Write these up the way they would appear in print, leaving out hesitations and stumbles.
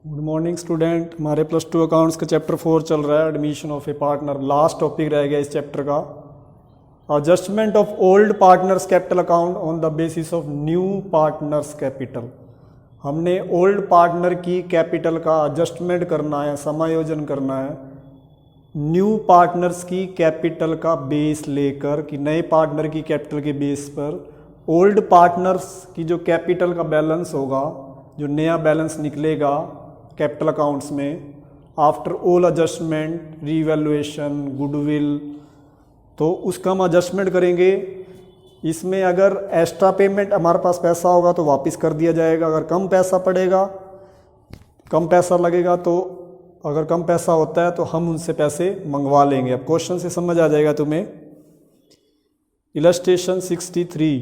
Good morning student. हमारे +2 accounts का chapter 4 चल रहा है, admission of A partner. Last topic रह गया इस चैप्टर का, adjustment of old partners capital account on the basis of new partners capital. हमने ओल्ड पार्टनर की कैपिटल का एडजस्टमेंट करना है, समायोजन करना है न्यू पार्टनर्स की कैपिटल का बेस लेकर, कि नए पार्टनर की कैपिटल के बेस पर ओल्ड पार्टनर्स की जो कैपिटल का बैलेंस होगा, जो नया बैलेंस निकलेगा कैपिटल अकाउंट्स में after all adjustment, revaluation, goodwill, तो उसका हम एडजस्टमेंट करेंगे। इसमें अगर एक्स्ट्रा पेमेंट हमारे पास पैसा होगा तो वापस कर दिया जाएगा, अगर कम पैसा पड़ेगा, कम पैसा लगेगा, तो अगर कम पैसा होता है तो हम उनसे पैसे मंगवा लेंगे। अब क्वेश्चन से समझ आ जाएगा तुम्हें। इलस्ट्रेशन 63,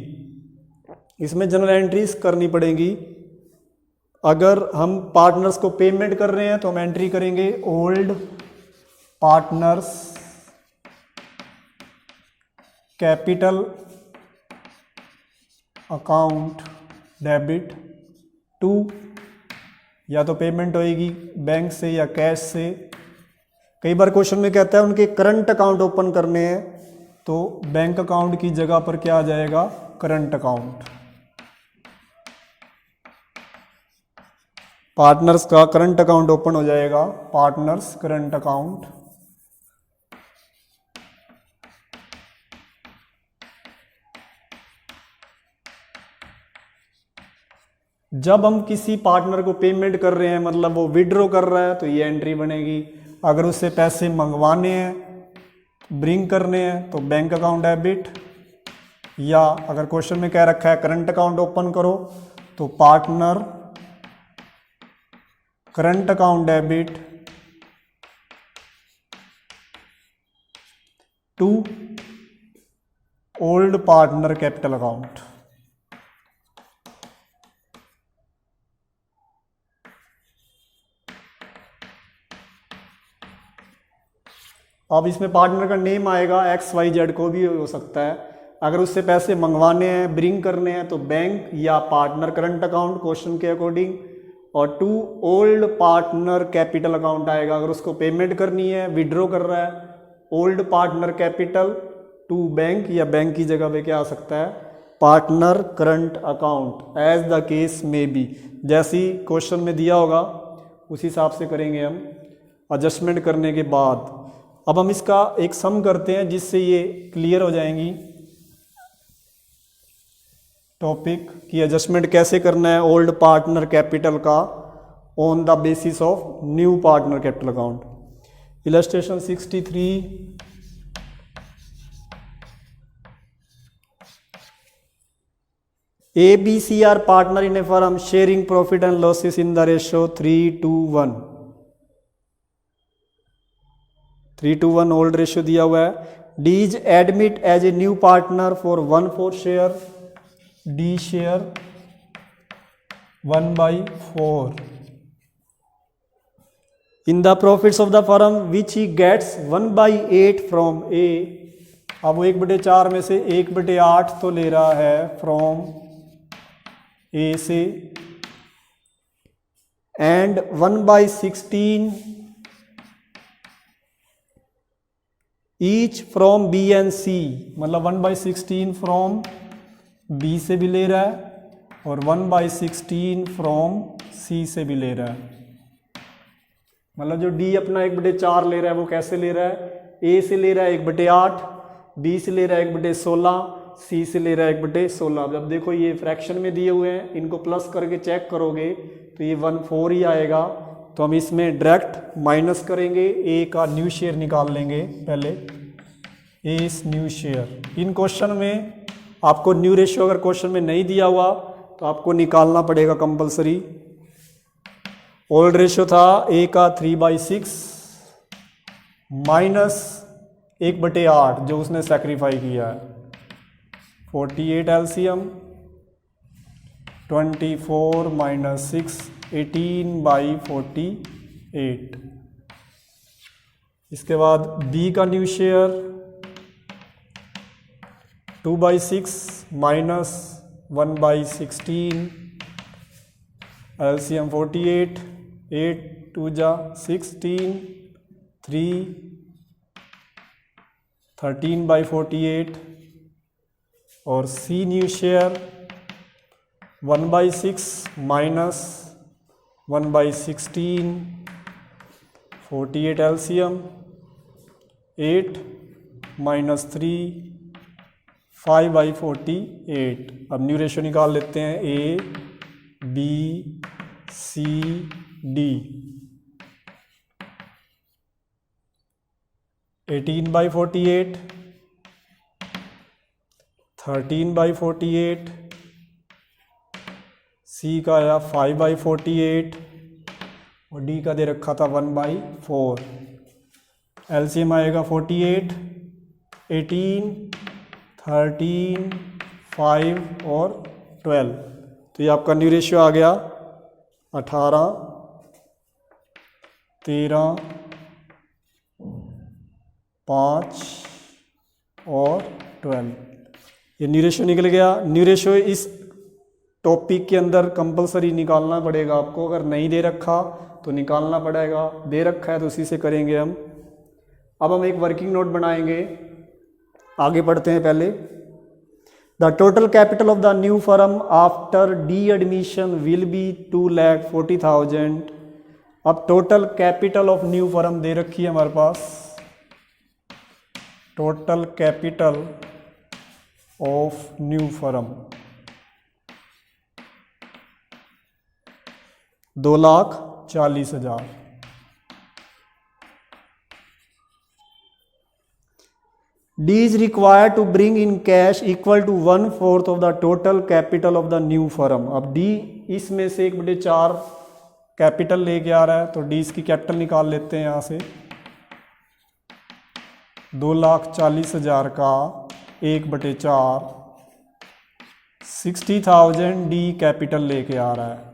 इसमें जनरल एंट्रीज करनी पड़ेंगी। अगर हम पार्टनर्स को पेमेंट कर रहे हैं तो हम एंट्री करेंगे old partners capital account debit to, या तो पेमेंट होएगी बैंक से या कैश से। कई बार क्वेश्चन में कहता है उनके करंट अकाउंट ओपन करने हैं, तो बैंक अकाउंट की जगह पर क्या आ जाएगा, करंट अकाउंट। पार्टनर्स का करंट अकाउंट ओपन हो जाएगा, पार्टनर्स करंट अकाउंट। जब हम किसी पार्टनर को पेमेंट कर रहे हैं, मतलब वो विड्रॉ कर रहा है, तो ये एंट्री बनेगी। अगर उससे पैसे मंगवाने हैं, ब्रिंग करने हैं, तो बैंक अकाउंट डेबिट, या अगर क्वेश्चन में कह रखा है करंट अकाउंट ओपन करो, तो partner current account debit to old partner capital account. अब इसमें पार्टनर का नेम आएगा, XYZ को भी हो सकता है। अगर उससे पैसे मंगवाने हैं, ब्रिंग करने हैं, तो बैंक या पार्टनर करंट अकाउंट क्वेश्चन के अकॉर्डिंग, और to old partner capital account आएगा। अगर उसको पेमेंट करनी है, विड्रॉ कर रहा है, old partner capital to bank, या बैंक की जगह पे क्या आ सकता है, partner current account, as the case में बी। जैसी क्वेश्चन में दिया होगा उसी हिसाब से करेंगे हम एडजस्टमेंट करने के बाद। अब हम इसका एक सम करते हैं जिससे ये क्लियर हो जाएंगी टॉपिक की एडजस्टमेंट कैसे करना है ओल्ड पार्टनर कैपिटल का on the basis of new partner capital account. Illustration 63, ABC are partner in a firm sharing profit and losses in the ratio 3:1। 3:1 old ratio दिया हुआ है। D is admit as a new partner for 1/4 share, D share 1/4 in the profits of the firm which he gets 1/8 from A। अब वो 1/4 में से 1/8 तो ले रहा है फ्रॉम A से, and 1/16 each from B and C, मतलब 1/16 फ्रॉम B से भी ले रहा है और 1/16 फ्रॉम C से भी ले रहा है। मतलब जो D अपना 1/4 ले रहा है वो कैसे ले रहा है, A से ले रहा है 1/8, B से ले रहा है 1/16, C से ले रहा है 1/16। जब देखो ये फ्रैक्शन में दिए हुए हैं, इनको प्लस करके चेक करोगे तो ये 1/4 ही आएगा। तो हम इसमें डायरेक्ट माइनस करेंगे, A का न्यू शेयर निकाल लेंगे पहले, A is new share. In question में आपको न्यू रेशियो अगर क्वेश्चन में नहीं दिया हुआ तो आपको निकालना पड़ेगा कंपलसरी। ओल्ड रेशियो था A का 3/6 माइनस 1/8 जो उसने सेक्रीफाई किया है, 48 एलसीएम, 24 - 6 18/48। इसके बाद B का न्यू शेयर 2/6 माइनस 1/16 LCM 48 8 2 जा 16, 3 13/48 और C new share 1/6 minus 1/16, 48 LCM, 8 - 3 5/48। अब न्यू रेशो निकाल लेते हैं A B C D। 18/48, 13/48, C का आया 5/48 और D का दे रखा था 1/4। एलसीएम आएगा 48, 18, 13, 5 और 12। तो ये आपका न्यू रेशियो आ गया 18, 13, 5 और 12। ये न्यू रेशियो निकल गया। न्यू रेशियो इस टॉपिक के अंदर कंपलसरी निकालना पड़ेगा आपको, अगर नहीं दे रखा तो निकालना पड़ेगा, दे रखा है तो उसी से करेंगे हम। अब हम एक वर्किंग नोट बनाएंगे, आगे बढ़ते हैं। पहले the total capital of the new firm after D admission will be 2,40,000। अब total capital of new firm दे रखी है हमारे पास, total capital of new firm 2,40,000। D is required to bring in cash equal to 1/4 of the total capital of the new firm। अब D इसमें से 1/4 capital लेके आ रहा है, तो D इसकी कैपिटल निकाल लेते हैं यहाँ से। 2,40,000 का 1/4 60,000 D कैपिटल लेके आ रहा है।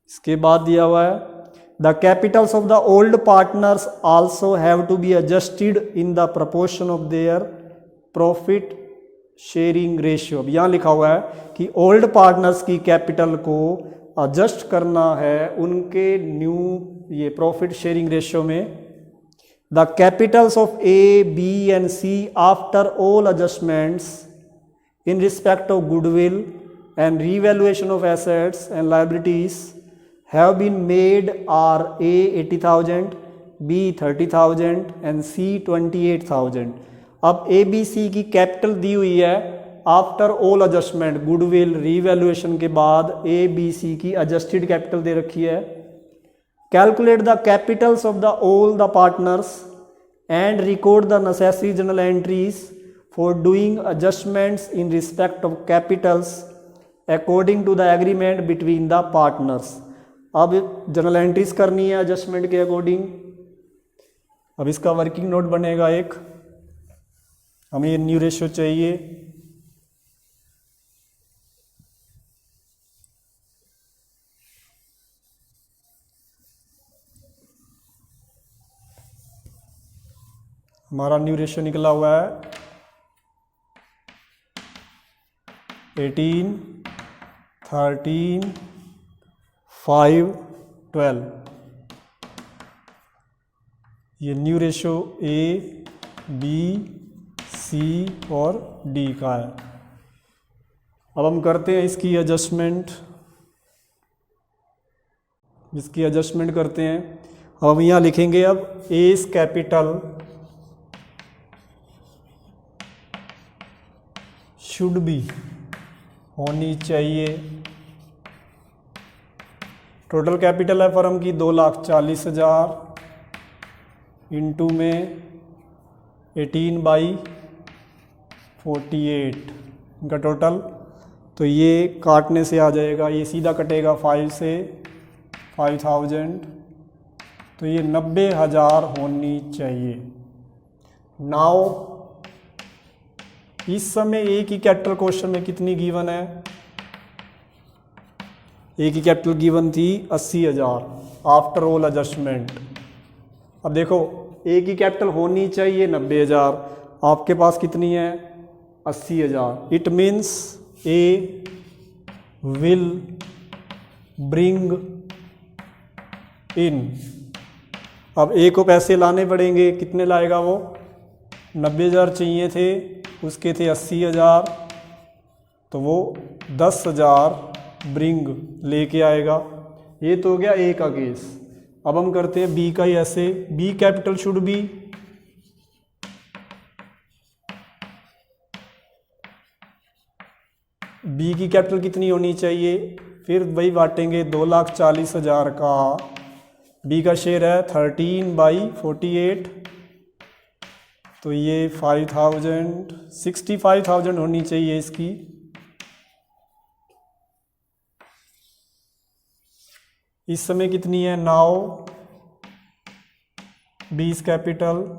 इसके बाद दिया हुआ है the capitals of the old partners also have to be adjusted in the proportion of their profit sharing ratio. अब यहाँ लिखा हुआ है कि ओल्ड पार्टनर्स की कैपिटल को एडजस्ट करना है उनके न्यू ये प्रॉफिट शेयरिंग रेशियो में। The capitals of A B and C after all adjustments in respect of goodwill and revaluation of assets and liabilities have been made are A 80,000, B 30,000 and C 28,000। अब A B C की capital दी हुई है after all adjustment, goodwill revaluation के बाद A B C की adjusted capital दे रखी है। Calculate the capitals of the all the partners and record the necessary journal entries for doing adjustments in respect of capitals according to the agreement between the partners. अब journal entries करनी है adjustment के according. अब इसका working note बनेगा एक, हमें ये न्यू रेशियो चाहिए। हमारा न्यू रेशियो निकला हुआ है 18, 13, 5, 12। ये new ratio A B C और D का है। अब हम करते हैं इसकी एडजस्टमेंट, करते हैं। अब हम यहाँ लिखेंगे अब एस कैपिटल शुड बी होनी चाहिए। टोटल कैपिटल है फर्म की 2,40,000 इंटू में 18/48 इनका टोटल। तो ये काटने से आ जाएगा, ये सीधा कटेगा 5 से 5,000, तो ये 90,000 होनी चाहिए। नाउ इस समय एक ही कैपिटल क्वेश्चन में कितनी गिवन है? एक ही कैपिटल गिवन थी 80,000 आफ्टर ऑल एडजस्टमेंट। अब देखो एक ही कैपिटल होनी चाहिए 90,000, आपके पास कितनी है 80,000। It means A will bring in. अब ए को पैसे लाने पड़ेंगे, कितने लाएगा वो? 90,000 चाहिए थे, उसके थे 80,000, तो वो 10,000 ब्रिंग लेके आएगा। ये तो हो गया ए का केस। अब हम करते हैं बी का ही ऐसे। B capital should be, B की कैपिटल कितनी होनी चाहिए? फिर वही बांटेंगे, 2,40,000 का बी का शेयर है 13/48, तो ये 65,000 होनी चाहिए इसकी। इस समय कितनी है? नाउ बीस कैपिटल,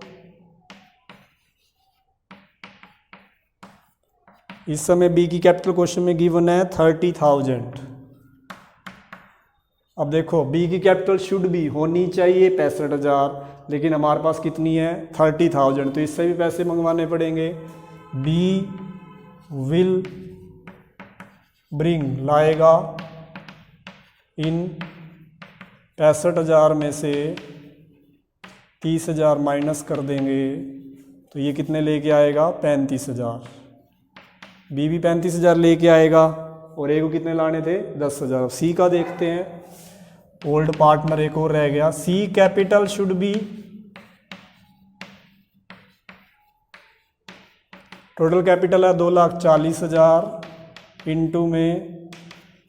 इस समय बी की कैपिटल क्वेश्चन में गिवन है 30,000। अब देखो बी की कैपिटल शुड बी होनी चाहिए 65,000, लेकिन हमारे पास कितनी है? 30,000, तो इससे भी पैसे मंगवाने पड़ेंगे। बी विल ब्रिंग, लाएगा इन 65,000 में से 30,000 माइनस कर देंगे, तो ये कितने लेके आएगा? 35,000। बी भी 35,000 लेके आएगा, और ए को कितने लाने थे? 10,000। सी का देखते हैं, ओल्ड पार्टनर एक और रह गया। C capital should be, total capital है 2,40,000, इनटू में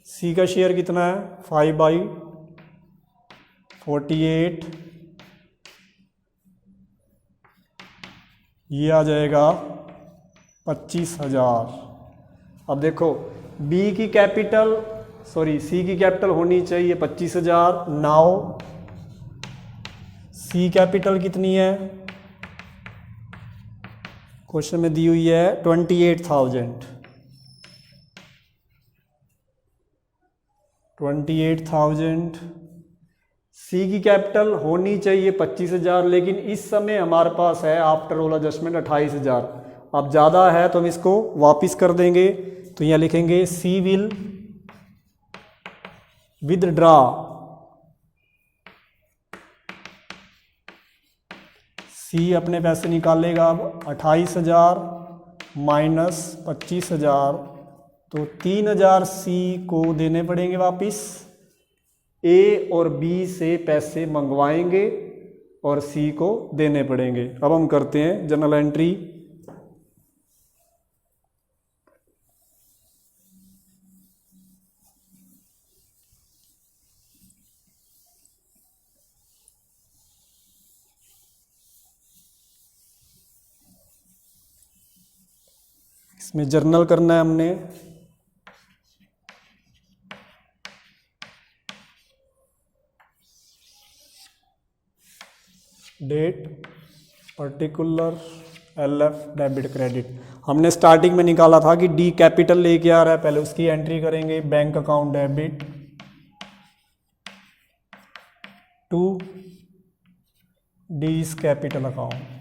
सी का शेयर कितना है? 5/48, ये आ जाएगा 25,000। अब देखो बी की कैपिटल सी की कैपिटल होनी चाहिए 25,000। नाउ सी कैपिटल कितनी है? क्वेश्चन में दी हुई है 28,000। 28,000 सी की कैपिटल होनी चाहिए 25,000, लेकिन इस समय हमारे पास है आफ्टर ऑल एडजस्टमेंट 28,000। अब ज़्यादा है तो हम इसको वापस कर देंगे, तो यहाँ लिखेंगे सी विल विदड्रा सी अपने पैसे निकालेगा। अब 28,000 माइनस 25,000, तो 3,000 सी को देने पड़ेंगे वापस। ए और बी से पैसे मंगवाएंगे और सी को देने पड़ेंगे। अब हम करते हैं जर्नल एंट्री। इसमें जर्नल करना है हमने। Date, particular, LF, debit credit. हमने स्टार्टिंग में निकाला था कि डी कैपिटल लेके आ रहा है, पहले उसकी एंट्री करेंगे। Bank account debit to D's capital account.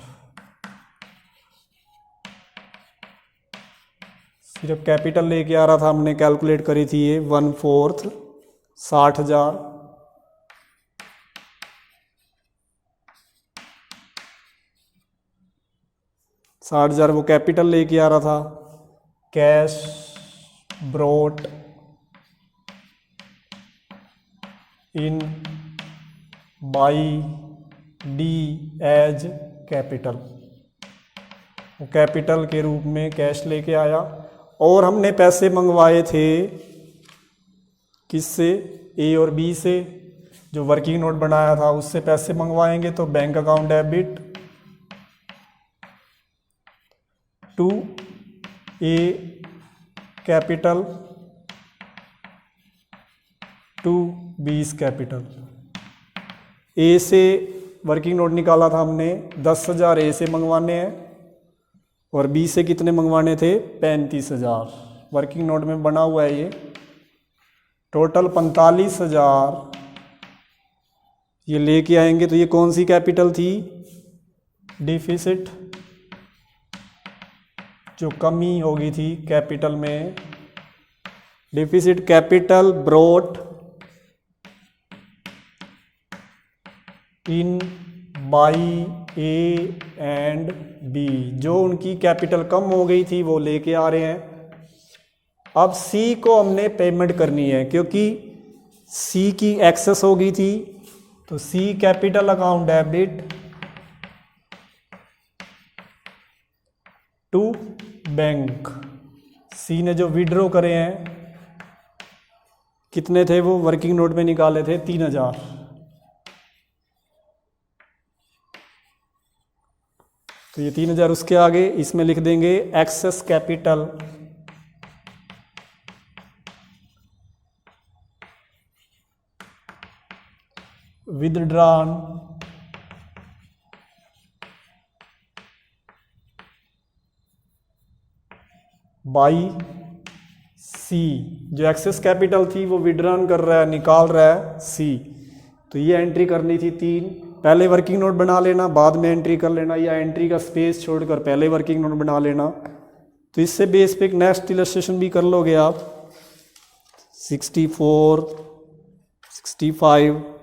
सिर्फ कैपिटल लेके आ रहा था, हमने कैलकुलेट करी थी ये 1/4 60,000। वो कैपिटल लेके आ रहा था। Cash brought in by D as capital, वो कैपिटल के रूप में कैश लेके आया। और हमने पैसे मंगवाए थे किससे? ए और बी से। जो वर्किंग नोट बनाया था उससे पैसे मंगवाएंगे, तो bank account debit to A capital to B's capital. A से वर्किंग नोट निकाला था हमने, 10,000 ए से मंगवाने हैं और बी से कितने मंगवाने थे? 35,000। वर्किंग नोट में बना हुआ है ये। टोटल 45,000 ये लेके आएंगे। तो ये कौन सी कैपिटल थी? डिफिसिट, जो कमी हो गई थी कैपिटल में। Deficit capital brought in by A and B, जो उनकी कैपिटल कम हो गई थी वो लेके आ रहे हैं। अब सी को हमने पेमेंट करनी है क्योंकि सी की एक्सेस हो गई थी, तो C capital account debit to bank. C ने जो विड्रॉ करे हैं, कितने थे वो वर्किंग नोट में निकाले थे, 3000। तो ये 3000 उसके आगे इसमें लिख देंगे एक्सेस कैपिटल विदड्रॉन बाई सी। जो एक्सेस कैपिटल थी वो विड्रॉन कर रहा है, निकाल रहा है सी। तो ये एंट्री करनी थी 3। पहले वर्किंग नोट बना लेना, बाद में एंट्री कर लेना, या एंट्री का स्पेस छोड़कर पहले वर्किंग नोट बना लेना। तो इससे बेस पे एक नेक्स्ट इलस्ट्रेशन भी कर लोगे आप। 64, 65